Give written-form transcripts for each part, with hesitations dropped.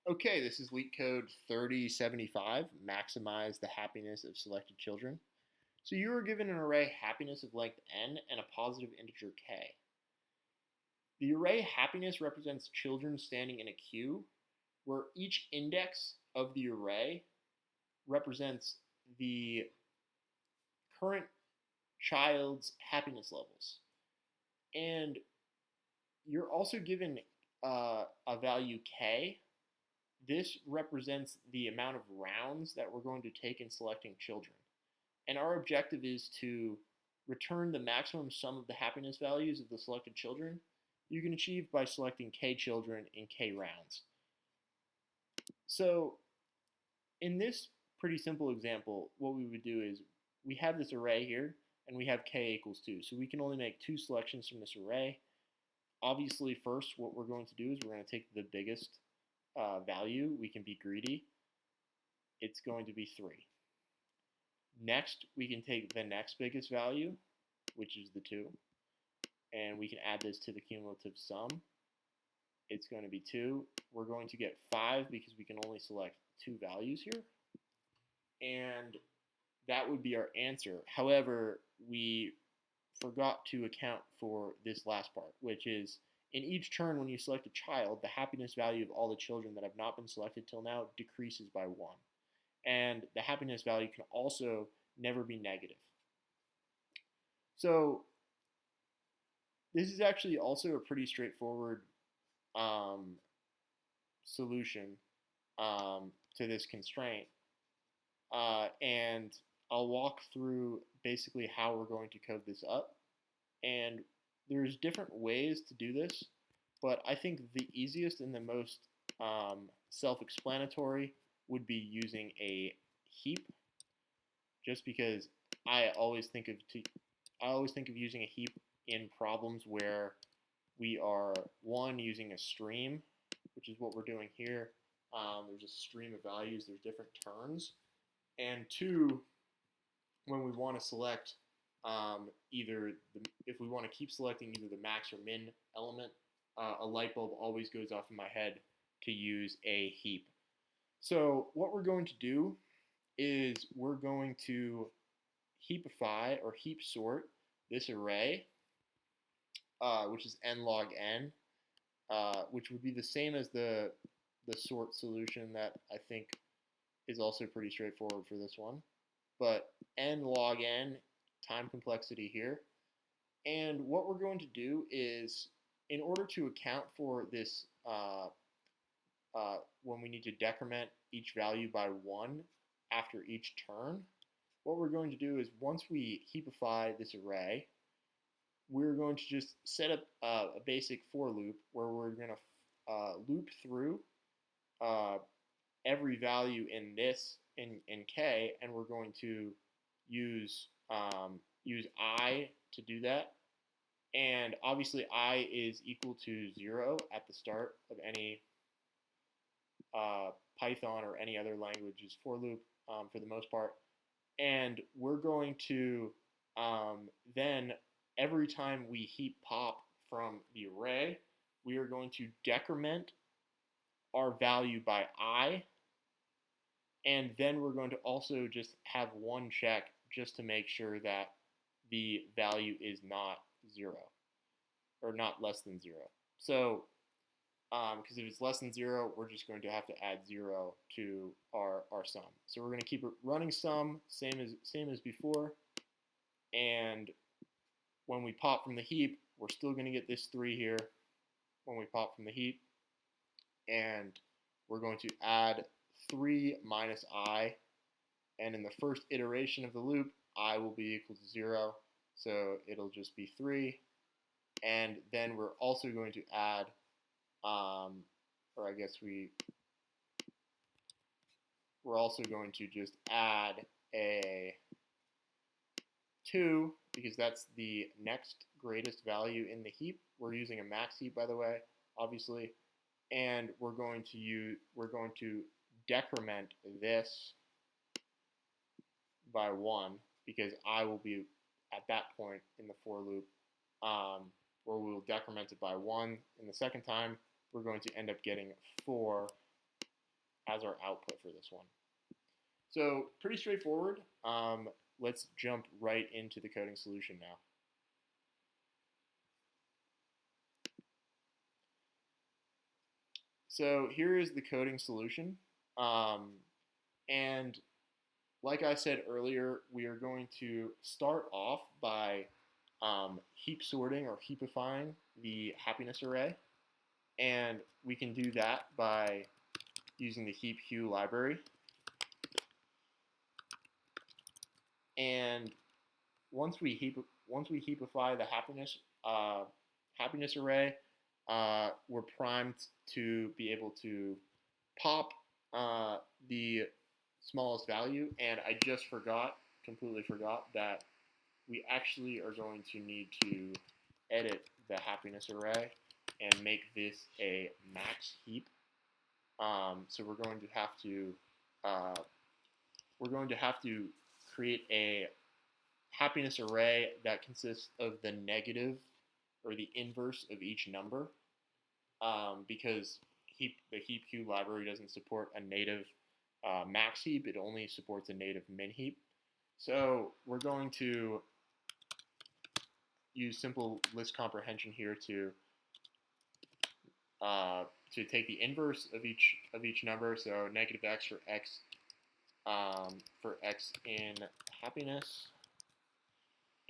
Okay, this is Leetcode 3075, maximize the happiness of selected children. So you are given an array happiness of length n and a positive integer k. The array happiness represents children standing in a queue, where each index of the array represents the current child's happiness levels. And you're also given a value k. This represents the amount of rounds that we're going to take in selecting children. And our objective is to return the maximum sum of the happiness values of the selected children you can achieve by selecting k children in k rounds. So in this pretty simple example, what we would do is we have this array here and we have k equals 2. So we can only make 2 selections from this array. Obviously, first what we're going to do is we're going to take the biggest value. We can be greedy. It's going to be 3. Next, we can take the next biggest value, which is the 2, and we can add this to the cumulative sum. It's going to be 2. We're going to get 5 because we can only select 2 values here, and that would be our answer. However, we forgot to account for this last part, which is in each turn when you select a child, the happiness value of all the children that have not been selected till now decreases by 1. And the happiness value can also never be negative. So this is actually also a pretty straightforward solution to this constraint. And I'll walk through basically how we're going to code this up. And there's different ways to do this, but I think the easiest and the most self-explanatory would be using a heap, just because I always think of using a heap in problems where we are, one, using a stream, which is what we're doing here. There's a stream of values, there's different turns, and two, when we want to select if we want to keep selecting either the max or min element, a light bulb always goes off in my head to use a heap. So what we're going to do is we're going to heapify or heap sort this array, which is n log n, which would be the same as the sort solution that I think is also pretty straightforward for this one. But n log n, time complexity here. And what we're going to do is, in order to account for this, when we need to decrement each value by 1 after each turn, what we're going to do is once we heapify this array, we're going to just set up a basic for loop where we're going to loop through every value in this in k, and we're going to use I to do that. And obviously I is equal to 0 at the start of any Python or any other language's for loop for the most part. And we're going to then, every time we heap pop from the array, we are going to decrement our value by I, and then we're going to also just have one check just to make sure that the value is not 0, or not less than 0. So, because if it's less than 0, we're just going to have to add 0 to our sum. So we're going to keep it running sum, same as before, and when we pop from the heap, we're still going to get this 3 here when we pop from the heap, and we're going to add 3 minus I, and in the first iteration of the loop, I will be equal to 0, so it'll just be 3, and then we're also going to add, or I guess we're also going to just add a 2, because that's the next greatest value in the heap. We're using a max heap, by the way, obviously, and we're going to decrement this by 1, because I will be at that point in the for loop where we will decrement it by 1. In the second time, we're going to end up getting 4 as our output for this one. So pretty straightforward. Let's jump right into the coding solution now. So here is the coding solution. And like I said earlier, we are going to start off by heap sorting or heapifying the happiness array. And we can do that by using the heap queue library. And once we heapify the happiness array, we're primed to be able to pop the smallest value. And I just completely forgot that we actually are going to need to edit the happiness array and make this a max heap. So we're going to have to create a happiness array that consists of the negative or the inverse of each number, because the heap queue library doesn't support a native max heap. It only supports a native min heap. So we're going to use simple list comprehension here to take the inverse of each number. So negative x for x in happiness,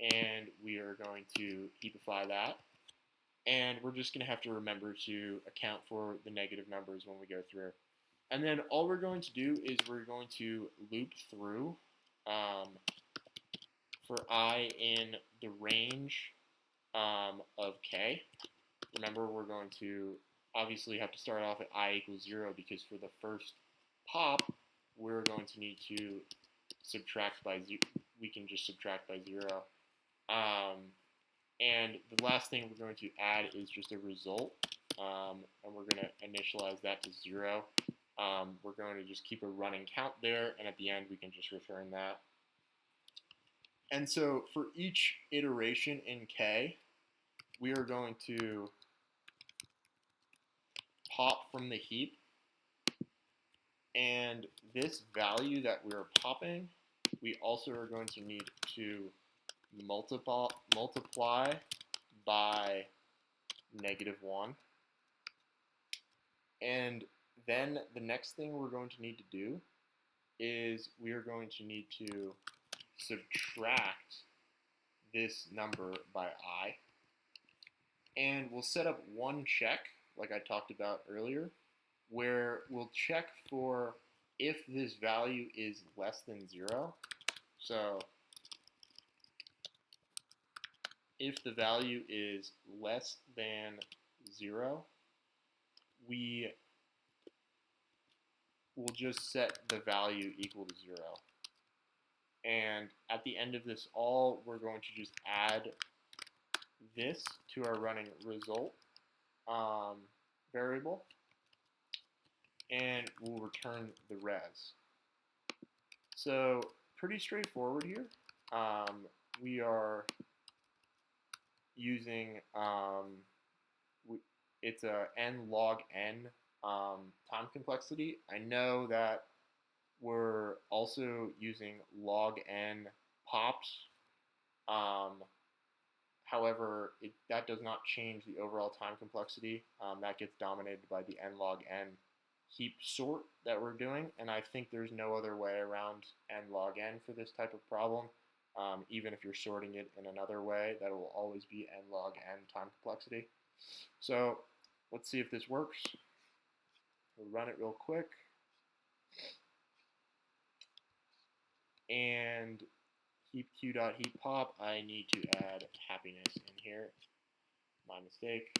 and we are going to heapify that. And we're just going to have to remember to account for the negative numbers when we go through. And then all we're going to do is we're going to loop through for I in the range of k. Remember, we're going to obviously have to start off at I equals 0, because for the first pop, we're going to need to subtract by 0. We can just subtract by 0. And the last thing we're going to add is just a result, and we're going to initialize that to 0. We're going to just keep a running count there, and at the end we can just return that. And so for each iteration in k, we are going to pop from the heap, and this value that we're popping, we also are going to need to multiply by -1. And then the next thing we're going to need to do is we are going to need to subtract this number by I. And we'll set up one check, like I talked about earlier, where we'll check for if this value is less than 0. So if the value is less than 0, we will just set the value equal to 0. And at the end of this all, we're going to just add this to our running result variable, and we'll return the res. So pretty straightforward here. We are using it's a n log n time complexity. I know that we're also using log n pops. However, that does not change the overall time complexity. That gets dominated by the n log n heap sort that we're doing, and I think there's no other way around n log n for this type of problem. Even if you're sorting it in another way, that will always be n log n time complexity. So let's see if this works. We'll run it real quick. And heap_heap_pop, I need to add happiness in here. My mistake.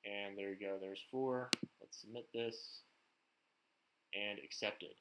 And there you go, there's 4. Let's submit this and accept it.